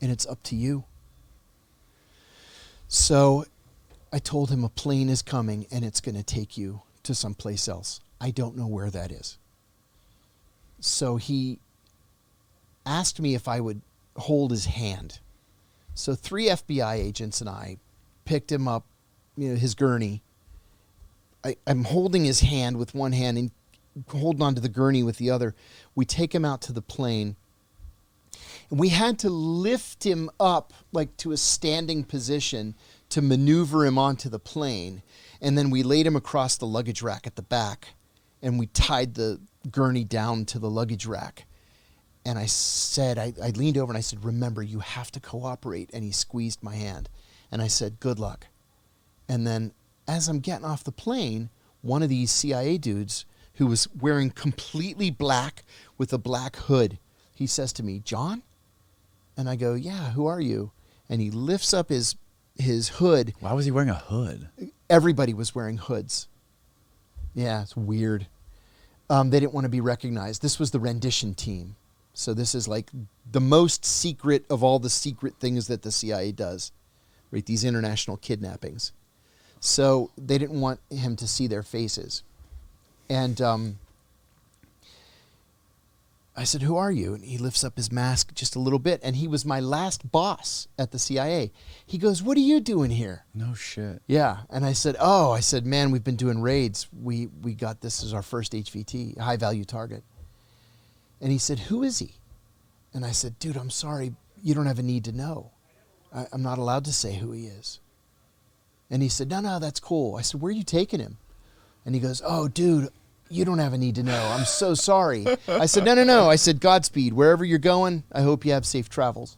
And it's up to you. So I told him a plane is coming and it's going to take you to someplace else. I don't know where that is. So he asked me if I would hold his hand. So 3 FBI agents and I picked him up, his gurney. I'm holding his hand with one hand and holding on to the gurney with the other. We take him out to the plane. And we had to lift him up like to a standing position to maneuver him onto the plane. And then we laid him across the luggage rack at the back. And we tied the gurney down to the luggage rack. And I said, I leaned over and I said, remember, you have to cooperate. And he squeezed my hand. And I said, good luck. And then as I'm getting off the plane, one of these CIA dudes who was wearing completely black with a black hood, he says to me, John? And I go, yeah, who are you? And he lifts up his hood. Why was he wearing a hood? Everybody was wearing hoods. Yeah, it's weird. They didn't want to be recognized. This was the rendition team. So this is like the most secret of all the secret things that the CIA does, right? These international kidnappings. So they didn't want him to see their faces. And I said, who are you? And he lifts up his mask just a little bit. And he was my last boss at the CIA. He goes, what are you doing here? No shit. Yeah. And I said, man, we've been doing raids. We got this as our first HVT, high value target. And he said, who is he? And I said, dude, I'm sorry. You don't have a need to know. I'm not allowed to say who he is. And he said, no, that's cool. I said, where are you taking him? And he goes, oh, dude, you don't have a need to know. I'm so sorry. I said, no. I said, Godspeed. Wherever you're going, I hope you have safe travels.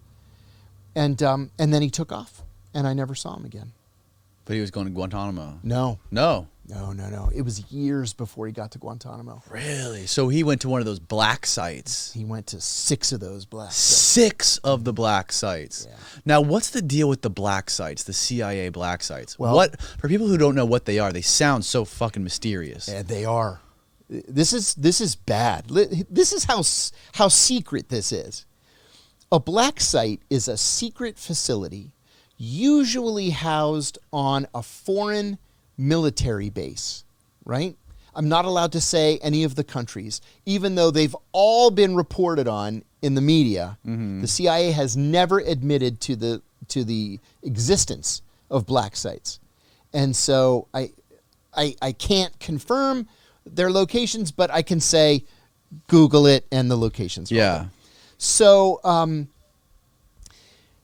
And then he took off, and I never saw him again. But he was going to Guantanamo. No. No. No. It was years before he got to Guantanamo. Really? So he went to one of those black sites. He went to 6 of those black sites. 6 of the black sites. Yeah. Now, what's the deal with the black sites, the CIA black sites? Well, for people who don't know what they are, they sound so fucking mysterious. Yeah, they are. This is bad. This is how secret this is. A black site is a secret facility usually housed on a foreign military base, right? I'm not allowed to say any of the countries, even though they've all been reported on in the media. Mm-hmm. The CIA has never admitted to the existence of black sites. And so I can't confirm their locations, but I can say Google it and the locations. Yeah. So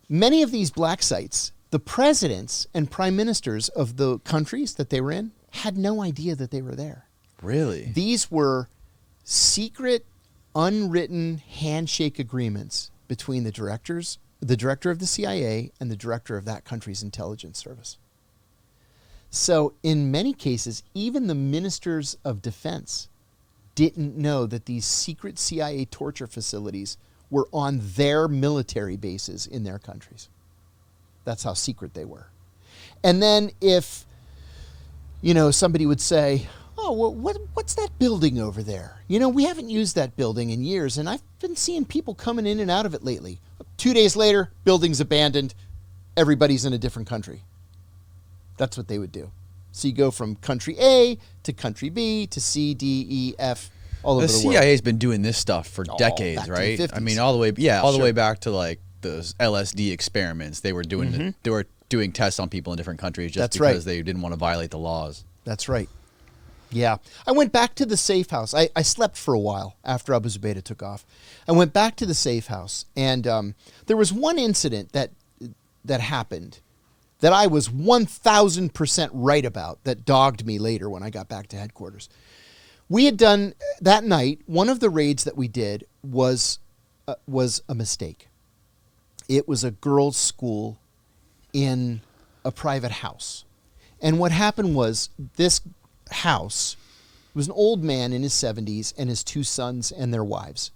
many of these black sites, the presidents and prime ministers of the countries that they were in had no idea that they were there. Really? These were secret, unwritten handshake agreements between the director of the CIA and the director of that country's intelligence service. So in many cases, even the ministers of defense didn't know that these secret CIA torture facilities were on their military bases in their countries. That's how secret they were. And then if, somebody would say, oh, well, what's that building over there? We haven't used that building in years, and I've been seeing people coming in and out of it lately. 2 days later, building's abandoned. Everybody's in a different country. That's what they would do. So you go from country A to country B to C, D, E, F, all over the world. The CIA's been doing this stuff for decades, right? I mean, all the way back to like those LSD experiments. They were doing they were doing tests on people in different countries just because they didn't want to violate the laws. That's right. Yeah. I went back to the safe house. I slept for a while after Abu Zubaydah took off. I went back to the safe house, and there was one incident that happened that I was 1,000% right about that dogged me later when I got back to headquarters. We had done, that night, one of the raids that we did was a mistake. It was a girls' school in a private house. And what happened was this house was an old man in his 70s and his 2 sons and their wives.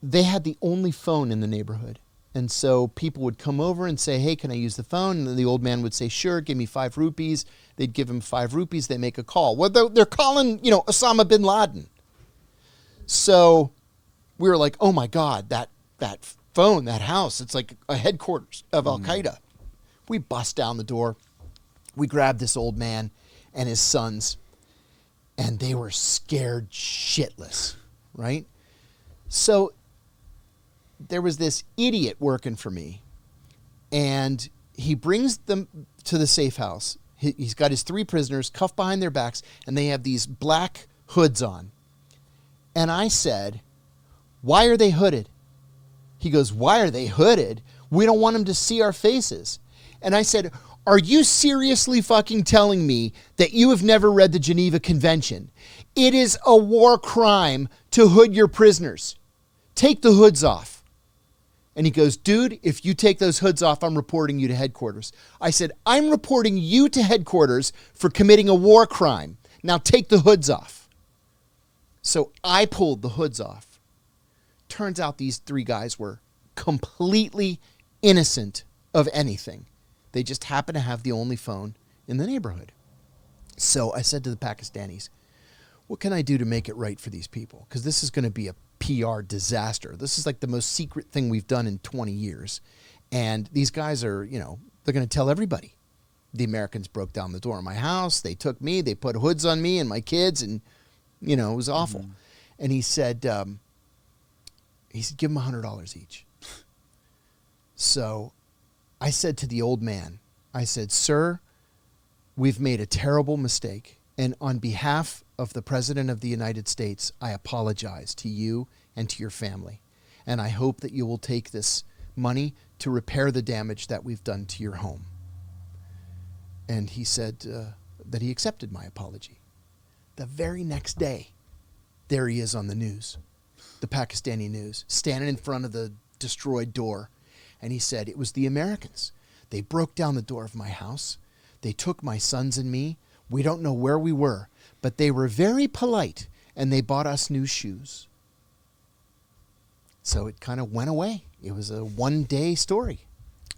They had the only phone in the neighborhood. And so people would come over and say, hey, can I use the phone? And then the old man would say, sure, give me 5 rupees. They'd give him 5 rupees. They make a call. Well, they're calling, Osama bin Laden. So we were like, oh, my God, that phone, that house, it's like a headquarters of Al-Qaeda. We bust down the door. We grabbed this old man and his sons, and they were scared shitless, right? So there was this idiot working for me, and he brings them to the safe house. He's got his 3 prisoners cuffed behind their backs, and they have these black hoods on. And I said, why are they hooded? He goes, why are they hooded? We don't want them to see our faces. And I said, are you seriously fucking telling me that you have never read the Geneva Convention? It is a war crime to hood your prisoners. Take the hoods off. And he goes, dude, if you take those hoods off, I'm reporting you to headquarters. I said, I'm reporting you to headquarters for committing a war crime. Now take the hoods off. So I pulled the hoods off. Turns out these 3 guys were completely innocent of anything. They just happened to have the only phone in the neighborhood. So I said to the Pakistanis, what can I do to make it right for these people? Because this is going to be a PR disaster. This is like the most secret thing we've done in 20 years. And these guys are, they're going to tell everybody. The Americans broke down the door of my house. They took me. They put hoods on me and my kids. And, it was awful. Mm-hmm. And he said, give them $100 each. So I said to the old man, I said, sir, we've made a terrible mistake. And on behalf of the President of the United States, I apologize to you and to your family. And I hope that you will take this money to repair the damage that we've done to your home. And he said that he accepted my apology. The very next day, there he is on the news, the Pakistani news, standing in front of the destroyed door. And he said, it was the Americans. They broke down the door of my house. They took my sons and me. We don't know where we were, but they were very polite, and they bought us new shoes. So it kind of went away. It was a 1-day story.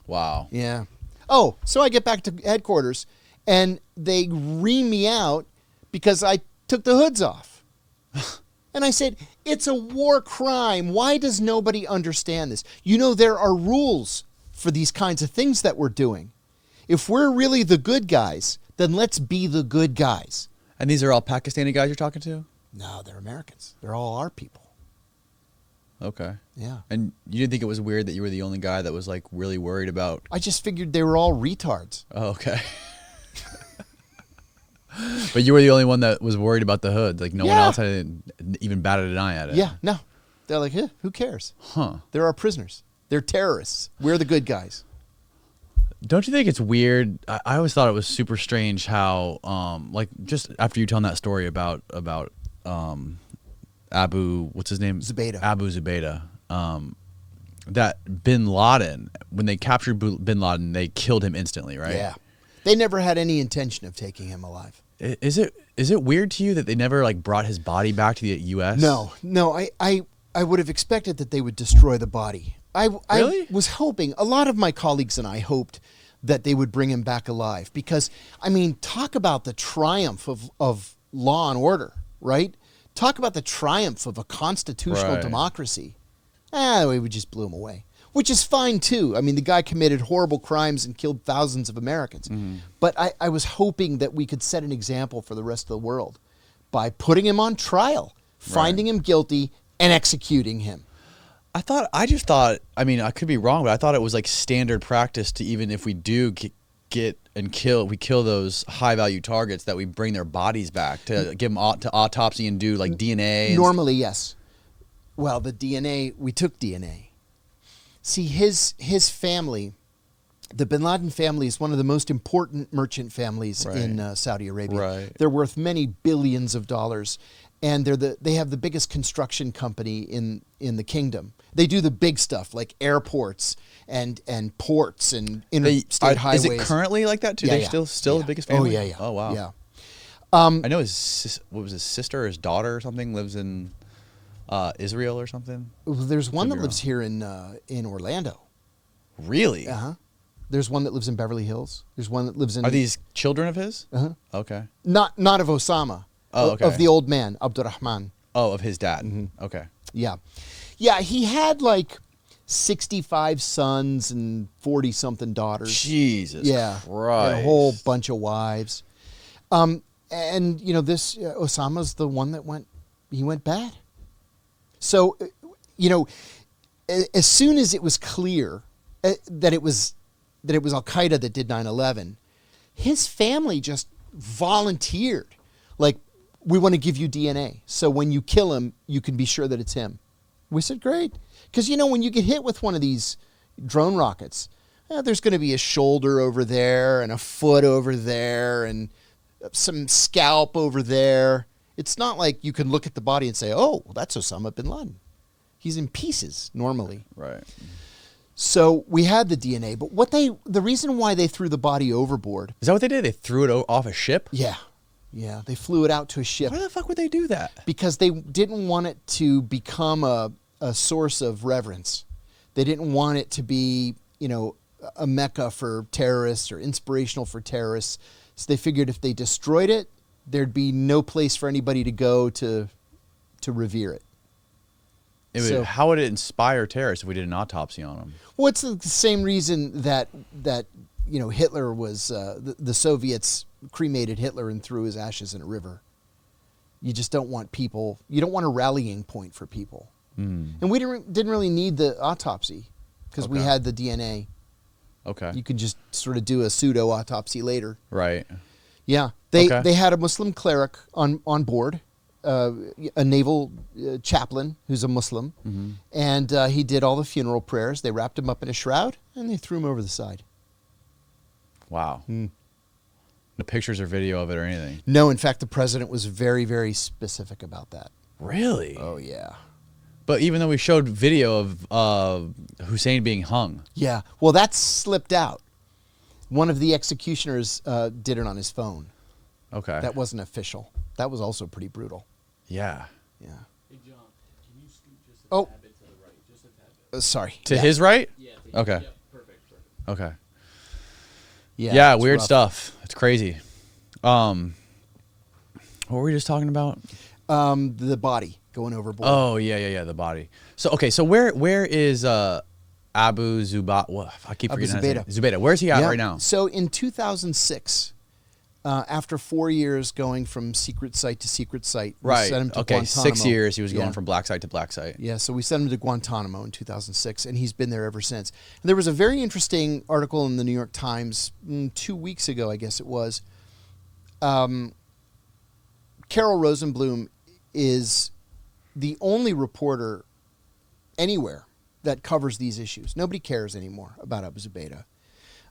Wow. Yeah. Oh, so I get back to headquarters, and they ream me out because I took the hoods off. And I said, it's a war crime. Why does nobody understand this? There are rules for these kinds of things that we're doing. If we're really the good guys, then let's be the good guys. And these are all Pakistani guys you're talking to? No, they're Americans. They're all our people. Okay. Yeah. And you didn't think it was weird that you were the only guy that was like really worried about... I just figured they were all retards. Oh, okay. But you were the only one that was worried about the hood. Like no one else had even batted an eye at it. Yeah, no. They're like, who cares? Huh. They're our prisoners. They're terrorists. We're the good guys. Don't you think it's weird? I always thought it was super strange how, like, just after you telling that story about Abu, what's his name? Zubaydah. Abu Zubaydah. That Bin Laden, when they captured Bin Laden, they killed him instantly, right? Yeah. They never had any intention of taking him alive. Is it weird to you that they never like brought his body back to the U.S.? No. I would have expected that they would destroy the body. Really? I was hoping, a lot of my colleagues and I hoped that they would bring him back alive because, I mean, talk about the triumph of law and order, right? Talk about the triumph of a constitutional democracy. We just blew him away, which is fine too. I mean, the guy committed horrible crimes and killed thousands of Americans. Mm-hmm. But I was hoping that we could set an example for the rest of the world by putting him on trial, finding him guilty, and executing him. I just thought, I mean, I could be wrong, but I thought it was like standard practice to, even if we do kill those high value targets, that we bring their bodies back to give them to autopsy and do like DNA. Normally, yes. Well, the DNA, we took DNA. See, his family, the Bin Laden family, is one of the most important merchant families in Saudi Arabia. Right. They're worth many billions of dollars, and they have the biggest construction company in the kingdom. They do the big stuff like airports and ports and interstate highways. Is it currently like that too? Yeah, They're still the biggest family? Oh, yeah. Oh, wow. Yeah. I know his sister or his daughter or something lives in Israel or something. There's one that lives here in Orlando. Really? Uh-huh. There's one that lives in Beverly Hills. There's one that lives in... Are these children of his? Uh-huh. Okay. Not of Osama. Oh, okay. Of the old man, Abdurrahman. Oh, of his dad. Mm-hmm. Okay. Yeah. Yeah, he had like 65 sons and 40-something daughters. Jesus Christ. And a whole bunch of wives. And, you know, this Osama's the one that went bad. So, you know, as soon as it was clear that it was Al-Qaeda that did 9/11, his family just volunteered. Like, we want to give you DNA. So when you kill him, you can be sure that it's him. We said, great. Because, you know, when you get hit with one of these drone rockets, there's going to be a shoulder over there and a foot over there and some scalp over there. It's not like you can look at the body and say, oh, well, that's Osama bin Laden. He's in pieces normally. Right. So we had the DNA, but the reason why they threw the body overboard. Is that what they did? They threw it off a ship? Yeah. Yeah. They flew it out to a ship. Why the fuck would they do that? Because they didn't want it to become a source of reverence. They didn't want it to be, you know, a mecca for terrorists or inspirational for terrorists. So they figured if they destroyed it, there'd be no place for anybody to go to revere it. How would it inspire terrorists if we did an autopsy on them? Well, it's the same reason that you know, Hitler was the Soviets cremated Hitler and threw his ashes in a river. You just don't want people. You don't want a rallying point for people. And we didn't really need the autopsy because we had the DNA. Okay. You could just sort of do a pseudo autopsy later. Right. Yeah. They had a Muslim cleric on board, a naval chaplain who's a Muslim, and he did all the funeral prayers. They wrapped him up in a shroud and they threw him over the side. Wow. No pictures or video of it or anything? No. In fact, the president was very, very specific about that. Really? Oh, yeah. But even though we showed video of Hussein being hung. Yeah. Well, that slipped out. One of the executioners did it on his phone. Okay. That wasn't official. That was also pretty brutal. Yeah. Yeah. Hey, John, can you scoot just a tad bit to the right? Just a tad bit. Sorry. To his right? Yeah. Okay. Yep, perfect. Okay. Yeah, weird rough. stuff. It's crazy. What were we just talking about? The body going overboard. Oh, yeah, the body. So, okay, so where is Abu Zubaydah? Well, I keep forgetting Zubaydah. Zubaydah. Where's he at right now? So in 2006, after 4 years going from secret site to secret site, we sent him to Guantanamo. 6 years he was going from black site to black site. Yeah, so we sent him to Guantanamo in 2006, and he's been there ever since. And there was a very interesting article in the New York Times 2 weeks ago, I guess it was. Carol Rosenblum is the only reporter anywhere that covers these issues. Nobody cares anymore about Abu Zubaydah.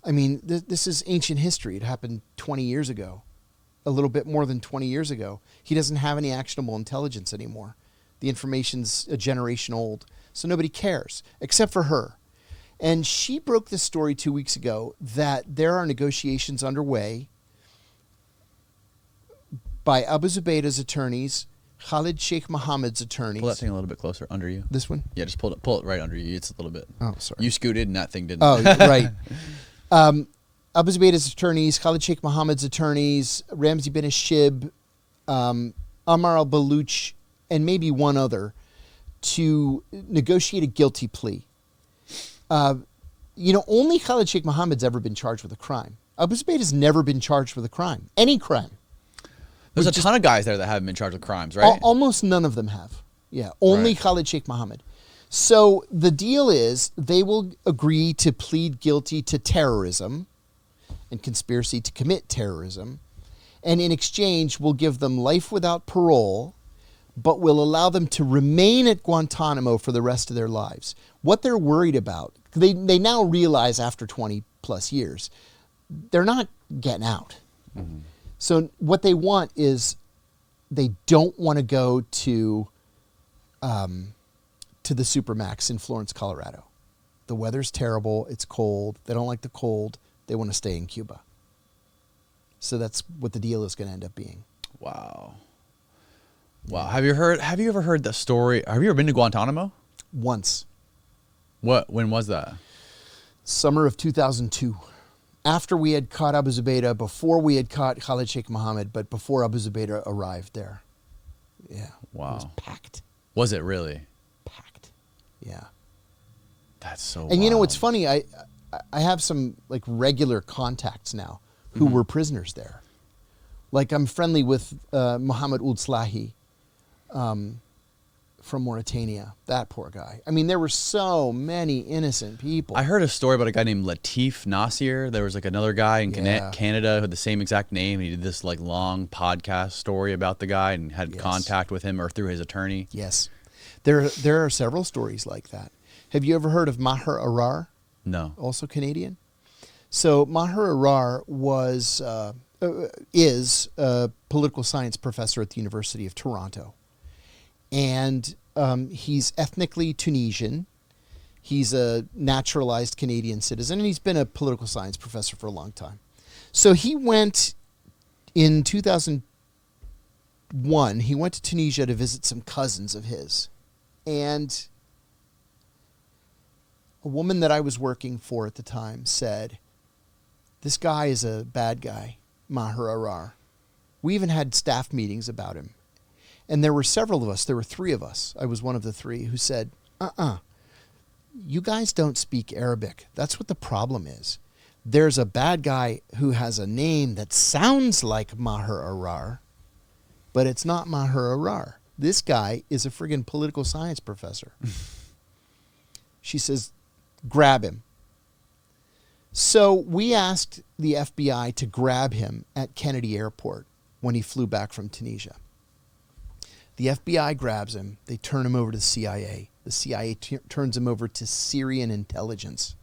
I mean, this is ancient history. It happened 20 years ago, a little bit more than 20 years ago. He doesn't have any actionable intelligence anymore. The information's a generation old, so nobody cares, except for her. And she broke this story 2 weeks ago that there are negotiations underway by Abu Zubaydah's attorneys, Khalid Sheikh Mohammed's attorneys. Pull that thing a little bit closer under you. This one? Yeah, just pull it right under you. It's a little bit. Oh, sorry. You scooted and that thing didn't. Oh, right. Abu Zubaydah's attorneys, Khalid Sheikh Mohammed's attorneys, Ramzi bin Ashib, Ammar al-Baluch, and maybe one other, to negotiate a guilty plea. Only Khalid Sheikh Mohammed's ever been charged with a crime. Abu Zubaydah's never been charged with a crime. Any crime. There's a ton of guys there that haven't been charged with crimes, right? Almost none of them have. Yeah, only Right. Khalid Sheikh Mohammed. So the deal is they will agree to plead guilty to terrorism and conspiracy to commit terrorism, and in exchange will give them life without parole, but will allow them to remain at Guantanamo for the rest of their lives. What they're worried about, they now realize after 20 plus years, they're not getting out. Mm-hmm. So what they want is they don't want to go to the Supermax in Florence, Colorado. The weather's terrible. It's cold. They don't like the cold. They want to stay in Cuba. So that's what the deal is going to end up being. Wow. Wow. Have you ever heard the story? Have you ever been to Guantanamo? Once. When was that? Summer of 2002. After we had caught Abu Zubaydah, before we had caught Khalid Sheikh Mohammed, but before Abu Zubaydah arrived there. Yeah. Wow. It was packed. Was it really? Packed. Yeah. That's so And you know wild. what's funny? I have some like regular contacts now who were prisoners there. Like I'm friendly with Mohammed Ould Slahi from Mauritania. That poor guy. I mean, there were so many innocent people. I heard a story about a guy named Latif Nasir. There was like another guy in Yeah. Canada who had the same exact name. He did this like long podcast story about the guy and had Yes. contact with him or through his attorney. Yes. There are several stories like that. Have you ever heard of Maher Arar? No. Also Canadian? So Maher Arar is a political science professor at the University of Toronto. And he's ethnically Tunisian. He's a naturalized Canadian citizen, and he's been a political science professor for a long time. So he went in 2001, he went to Tunisia to visit some cousins of his. And a woman that I was working for at the time said, "This guy is a bad guy, Maher Arar." We even had staff meetings about him. And there were several of us, there were 3 of us, I was one of the 3, who said, you guys don't speak Arabic. That's what the problem is. There's a bad guy who has a name that sounds like Maher Arar, but it's not Maher Arar. This guy is a friggin' political science professor. She says, grab him. So we asked the FBI to grab him at Kennedy Airport when he flew back from Tunisia. The FBI grabs him. They turn him over to the CIA. The CIA turns him over to Syrian intelligence,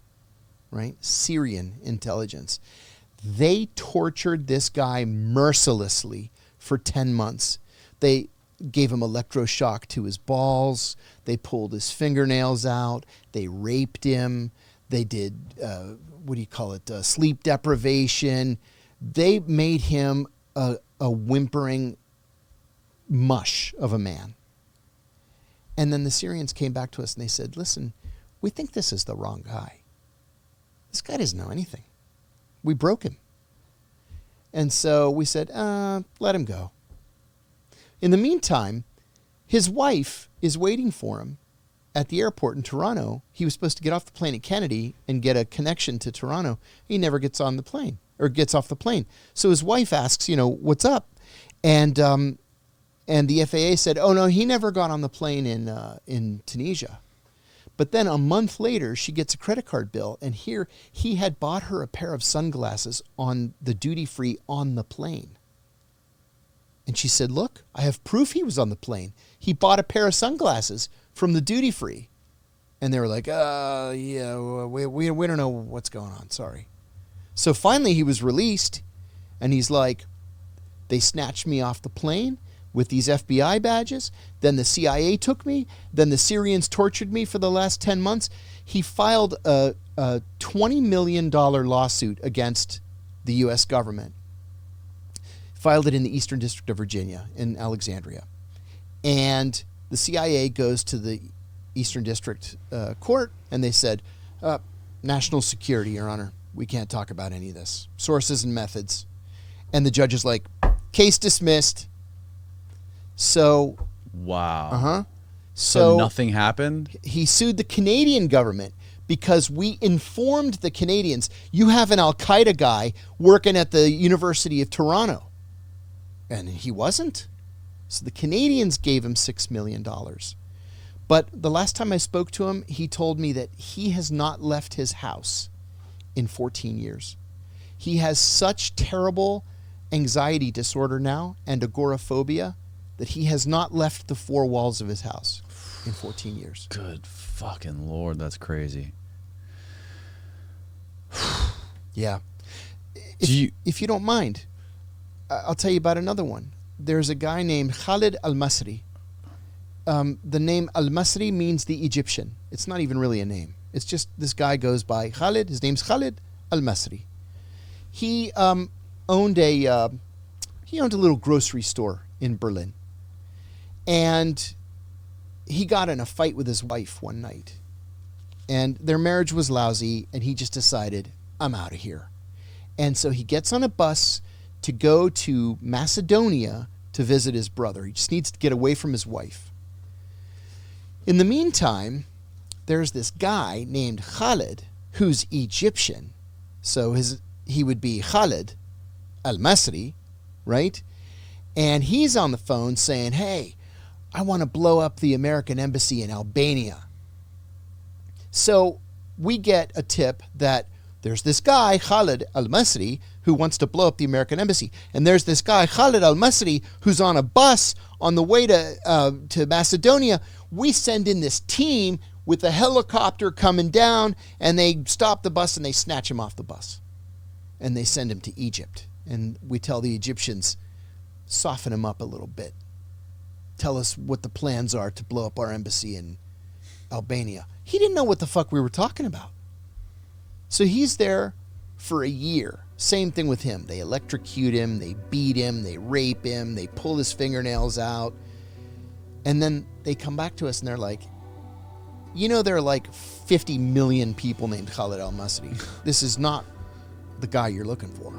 right? Syrian intelligence. They tortured this guy mercilessly for 10 months. They gave him electroshock to his balls. They pulled his fingernails out. They raped him. They did, sleep deprivation. They made him a whimpering mush of a man. And then the Syrians came back to us and they said, listen, we think this is the wrong guy. This guy doesn't know anything. We broke him. And so we said, let him go. In the meantime, his wife is waiting for him at the airport in Toronto. He was supposed to get off the plane at Kennedy and get a connection to Toronto. He never gets on the plane or gets off the plane. So his wife asks, what's up? And the FAA said, oh, no, he never got on the plane in Tunisia. But then a month later, she gets a credit card bill, and here he had bought her a pair of sunglasses on the duty-free on the plane. And she said, look, I have proof he was on the plane. He bought a pair of sunglasses from the duty-free. And they were like, we don't know what's going on, sorry. So finally he was released, and he's like, they snatched me off the plane with these FBI badges. Then the CIA took me. Then the Syrians tortured me for the last 10 months. He filed a $20 million lawsuit against the U.S. government. Filed it in the Eastern District of Virginia in Alexandria. And the CIA goes to the Eastern District Court, and they said, national security, Your Honor. We can't talk about any of this. Sources and methods. And the judge is like, case dismissed. So... Wow. So nothing happened? He sued the Canadian government because we informed the Canadians, you have an Al-Qaeda guy working at the University of Toronto. And he wasn't. So the Canadians gave him $6 million. But the last time I spoke to him, he told me that he has not left his house in 14 years. He has such terrible anxiety disorder now and agoraphobia that he has not left the four walls of his house in 14 years. Good fucking Lord, that's crazy. Yeah. If you don't mind, I'll tell you about another one. There's a guy named Khalid Al-Masri. The name Al-Masri means the Egyptian. It's not even really a name. It's just this guy goes by Khalid. His name's Khalid Al-Masri. He owned a little grocery store in Berlin. And he got in a fight with his wife one night. And their marriage was lousy, and he just decided, I'm out of here. And so he gets on a bus to go to Macedonia to visit his brother. He just needs to get away from his wife. In the meantime, there's this guy named Khalid who's Egyptian. So he would be Khalid Al-Masri, right? And he's on the phone saying, hey, I want to blow up the American embassy in Albania. So we get a tip that there's this guy, Khalid Al-Masri, who wants to blow up the American embassy. And there's this guy, Khalid Al-Masri, who's on a bus on the way to Macedonia. We send in this team with a helicopter coming down, and they stop the bus and they snatch him off the bus. And they send him to Egypt. And we tell the Egyptians, soften him up a little bit. Tell us what the plans are to blow up our embassy in Albania. He didn't know what the fuck we were talking about. So he's there for a year. Same thing with him. They electrocute him, they beat him, they rape him, they pull his fingernails out. And then they come back to us and they're like, there are like 50 million people named Khalid Al-Masri. This is not the guy you're looking for.